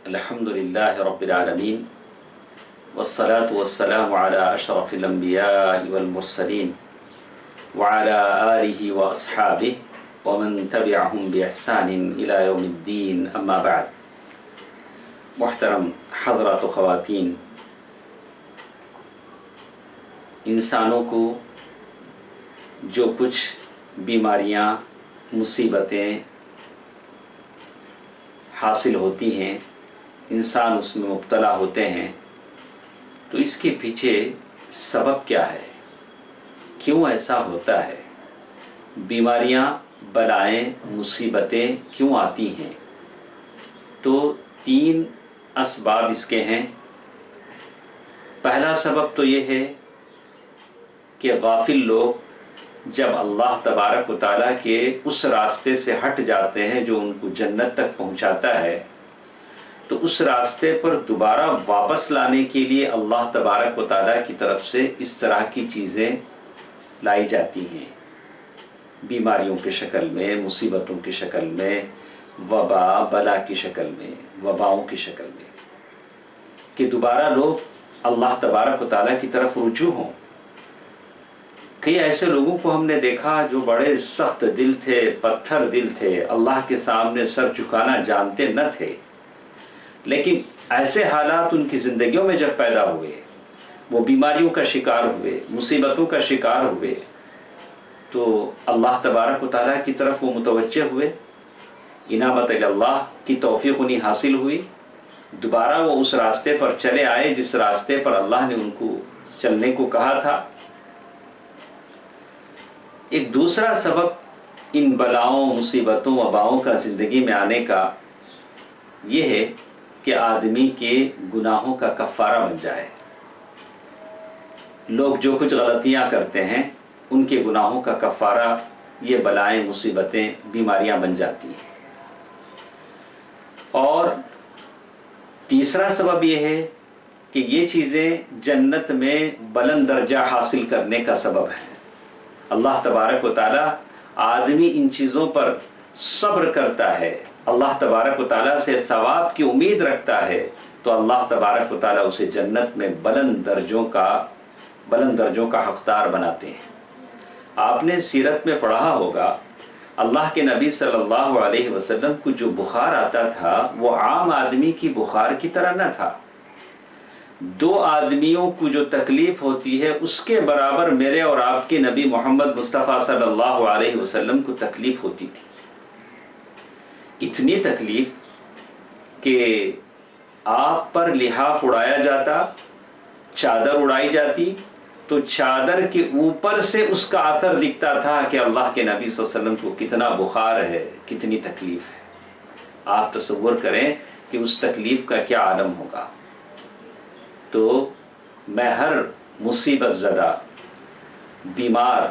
الحمد للہ رب العالمین والصلاة والسلام على اشرف الانبیاء والمرسلین وعلى آلہ واصحابہ ومن تبعهم بإحسان الى یوم الدین اما بعد. محترم حضرات و خواتین، انسانوں کو جو کچھ بیماریاں مصیبتیں حاصل ہوتی ہیں، انسان اس میں مبتلا ہوتے ہیں، تو اس کے پیچھے سبب کیا ہے؟ کیوں ایسا ہوتا ہے؟ بیماریاں، بلائیں، مصیبتیں کیوں آتی ہیں؟ تو 3 اسباب اس کے ہیں. پہلا سبب تو یہ ہے کہ غافل لوگ جب اللہ تبارک و تعالیٰ کے اس راستے سے ہٹ جاتے ہیں جو ان کو جنت تک پہنچاتا ہے، تو اس راستے پر دوبارہ واپس لانے کے لیے اللہ تبارک و تعالیٰ کی طرف سے اس طرح کی چیزیں لائی جاتی ہیں، بیماریوں کی شکل میں، مصیبتوں کی شکل میں، وبا بلا کی شکل میں، وباؤں کی شکل میں، کہ دوبارہ لوگ اللہ تبارک و تعالیٰ کی طرف رجوع ہوں. کئی ایسے لوگوں کو ہم نے دیکھا جو بڑے سخت دل تھے، پتھر دل تھے، اللہ کے سامنے سر جھکانا جانتے نہ تھے، لیکن ایسے حالات ان کی زندگیوں میں جب پیدا ہوئے، وہ بیماریوں کا شکار ہوئے، مصیبتوں کا شکار ہوئے، تو اللہ تبارک و تعالیٰ کی طرف وہ متوجہ ہوئے، انابت اللہ کی توفیق انہیں حاصل ہوئی، دوبارہ وہ اس راستے پر چلے آئے جس راستے پر اللہ نے ان کو چلنے کو کہا تھا. ایک دوسرا سبب ان بلاؤں، مصیبتوں، وباؤں کا زندگی میں آنے کا یہ ہے کہ آدمی کے گناہوں کا کفارہ بن جائے. لوگ جو کچھ غلطیاں کرتے ہیں ان کے گناہوں کا کفارہ یہ بلائیں، مصیبتیں، بیماریاں بن جاتی ہیں. اور تیسرا سبب یہ ہے کہ یہ چیزیں جنت میں بلند درجہ حاصل کرنے کا سبب ہے. اللہ تبارک و تعالیٰ آدمی ان چیزوں پر صبر کرتا ہے، اللہ تبارک و تعالیٰ سے ثواب کی امید رکھتا ہے، تو اللہ تبارک و تعالیٰ اسے جنت میں بلند درجوں کا حقدار بناتے ہیں. آپ نے سیرت میں پڑھا ہوگا، اللہ کے نبی صلی اللہ علیہ وسلم کو جو بخار آتا تھا وہ عام آدمی کی بخار کی طرح نہ تھا. 2 آدمیوں کو جو تکلیف ہوتی ہے اس کے برابر میرے اور آپ کے نبی محمد مصطفیٰ صلی اللہ علیہ وسلم کو تکلیف ہوتی تھی. اتنی تکلیف کہ آپ پر لحاف اڑایا جاتا، چادر اڑائی جاتی، تو چادر کے اوپر سے اس کا اثر دکھتا تھا کہ اللہ کے نبی صلی اللہ علیہ وسلم کو کتنا بخار ہے، کتنی تکلیف ہے. آپ تصور کریں کہ اس تکلیف کا کیا عالم ہوگا. تو میں ہر مصیبت زدہ، بیمار،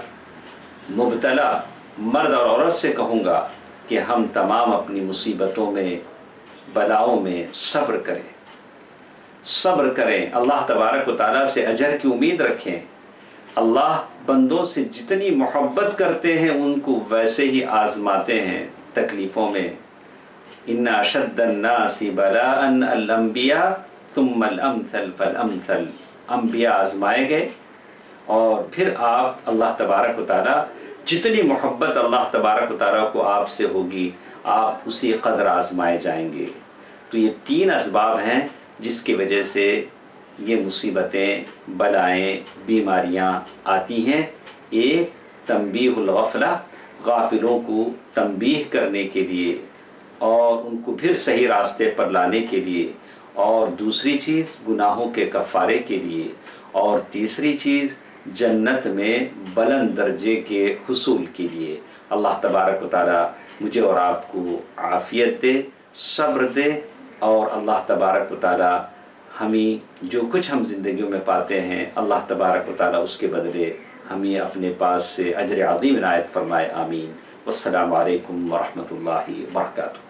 مبتلا مرد اور عورت سے کہوں گا کہ ہم تمام اپنی مصیبتوں میں، بلاؤں میں صبر کریں، اللہ تبارک و تعالیٰ سے اجر کی امید رکھیں. اللہ بندوں سے جتنی محبت کرتے ہیں ان کو ویسے ہی آزماتے ہیں تکلیفوں میں. ان اشد الناس بلاء الانبیاء ثم الامثل فالامثل. انبیاء آزمائے گئے اور پھر آپ، اللہ تبارک و تعالیٰ جتنی محبت اللہ تبارک و تعالیٰ کو آپ سے ہوگی، آپ اسی قدر آزمائے جائیں گے. تو یہ 3 اسباب ہیں جس کی وجہ سے یہ مصیبتیں، بلائیں، بیماریاں آتی ہیں. ایک، تنبیہ الغفلہ، غافلوں کو تنبیہ کرنے کے لیے اور ان کو پھر صحیح راستے پر لانے کے لیے، اور دوسری چیز گناہوں کے کفارے کے لیے، اور تیسری چیز جنت میں بلند درجے کے حصول کے لیے. اللہ تبارک و تعالیٰ مجھے اور آپ کو عافیت دے، صبر دے، اور اللہ تبارک و تعالیٰ ہمیں جو کچھ ہم زندگیوں میں پاتے ہیں اللہ تبارک و تعالیٰ اس کے بدلے ہمیں اپنے پاس سے اجر عظیم عنایت فرمائے. آمین. والسلام علیکم ورحمۃ اللہ وبرکاتہ.